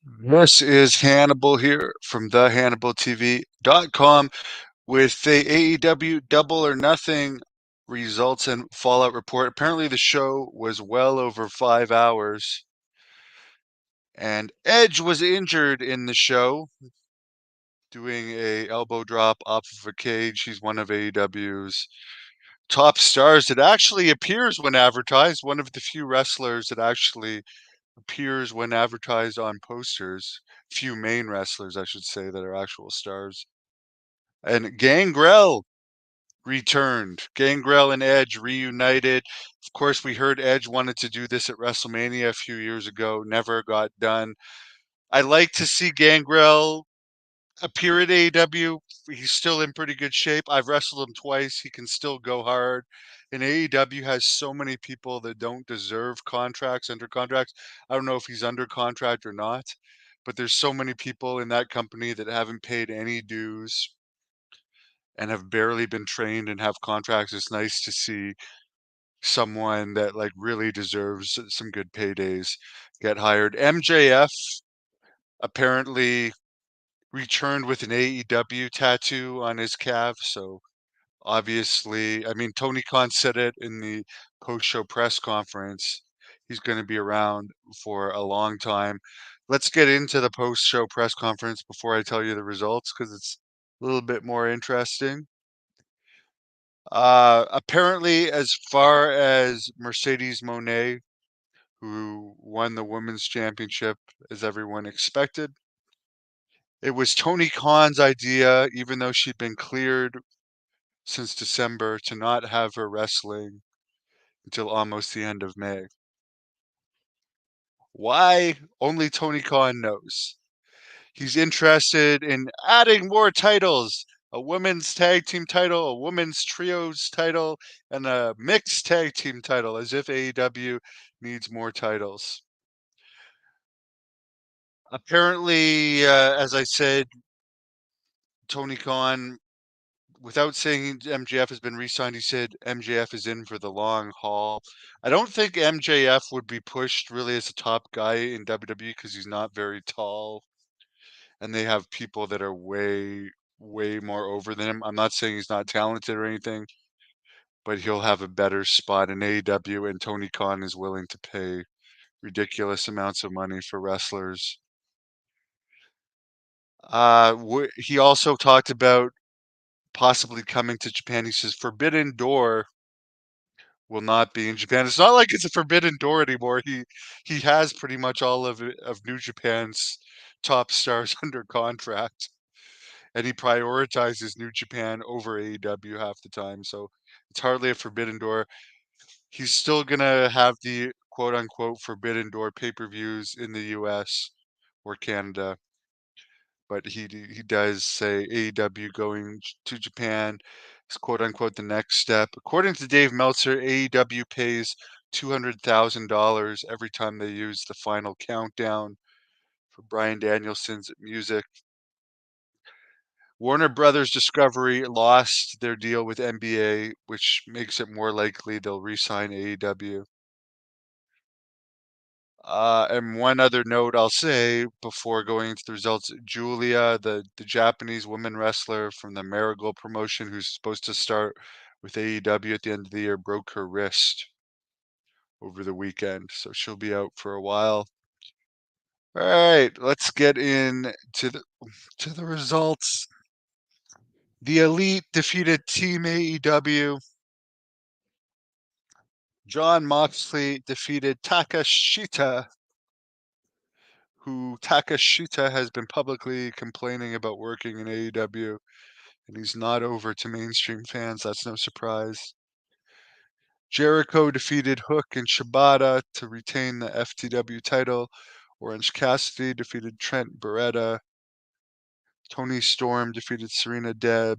This is Hannibal here from thehannibaltv.com with the AEW Double or Nothing results and fallout report. Apparently the show was well over 5 hours and Edge was injured in the show doing a elbow drop off of a cage. He's one of AEW's top stars that actually appears when advertised, one of the few wrestlers that actually appears when advertised on posters. Few main wrestlers, I should say, that are actual stars. And Gangrel returned. Gangrel and Edge reunited. Of course, we heard Edge wanted to do this at WrestleMania a few years ago. Never got done. I like to see Gangrel appear at AEW. He's still in pretty good shape. I've wrestled him twice. He can still go hard. And AEW has so many people that don't deserve contracts under contracts. I don't know if he's under contract or not, but there's so many people in that company that haven't paid any dues and have barely been trained and have contracts. It's nice to see someone that like really deserves some good paydays get hired. MJF apparently returned with an AEW tattoo on his calf. So obviously, I mean, Tony Khan said it in the post-show press conference. He's going to be around for a long time. Let's get into the post-show press conference before I tell you the results because it's a little bit more interesting. Apparently, as far as Mercedes Monet, who won the women's championship, as everyone expected, it was Tony Khan's idea, even though she'd been cleared since December, to not have her wrestling until almost the end of May. Why? Only Tony Khan knows. He's interested in adding more titles, a women's tag team title, a women's trios title, and a mixed tag team title, as if AEW needs more titles. Apparently, as I said, Tony Khan, without saying MJF has been re-signed, he said MJF is in for the long haul. I don't think MJF would be pushed really as a top guy in WWE because he's not very tall, and they have people that are way, way more over than him. I'm not saying he's not talented or anything, but he'll have a better spot in AEW, and Tony Khan is willing to pay ridiculous amounts of money for wrestlers. He also talked about possibly coming to Japan. He says Forbidden Door will not be in Japan. It's not like it's a forbidden door anymore. He has pretty much all of New Japan's top stars under contract, and he prioritizes New Japan over AEW half the time. So it's hardly a forbidden door. He's still gonna have the quote unquote forbidden door pay-per-views in the US or Canada, but he does say AEW going to Japan is quote unquote the next step. According to Dave Meltzer, AEW pays $200,000 every time they use the final countdown for Bryan Danielson's music. Warner Brothers Discovery lost their deal with NBA, which makes it more likely they'll re-sign AEW. And one other note I'll say before going into the results, Julia, the Japanese woman wrestler from the Marigold promotion who's supposed to start with AEW at the end of the year, broke her wrist over the weekend, so she'll be out for a while. All right, let's get in to the results. The Elite defeated Team AEW. John Moxley defeated Takashita, who Takashita has been publicly complaining about working in AEW, and he's not over to mainstream fans. That's no surprise. Jericho defeated Hook and Shibata to retain the FTW title. Orange Cassidy defeated Trent Beretta. Tony Storm defeated Serena Deb.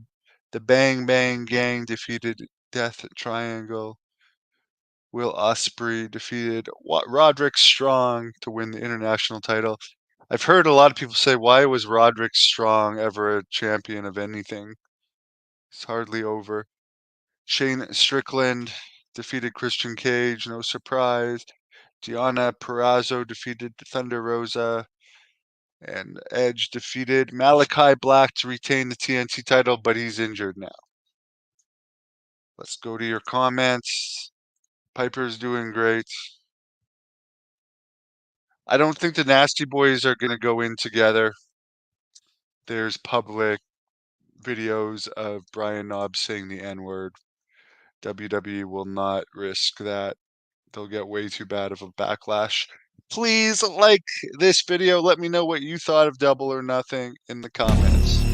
The Bang Bang Gang defeated Death Triangle. Will Ospreay defeated Roderick Strong to win the international title. I've heard a lot of people say, why was Roderick Strong ever a champion of anything? It's hardly over. Shane Strickland defeated Christian Cage, no surprise. Deonna Purrazzo defeated Thunder Rosa. And Edge defeated Malachi Black to retain the TNT title, but he's injured now. Let's go to your comments. Piper's doing great. I don't think the Nasty Boys are going to go in together. There's public videos of Brian Knobbs saying the N-word. WWE will not risk that. They'll get way too bad of a backlash. Please like this video. Let me know what you thought of Double or Nothing in the comments.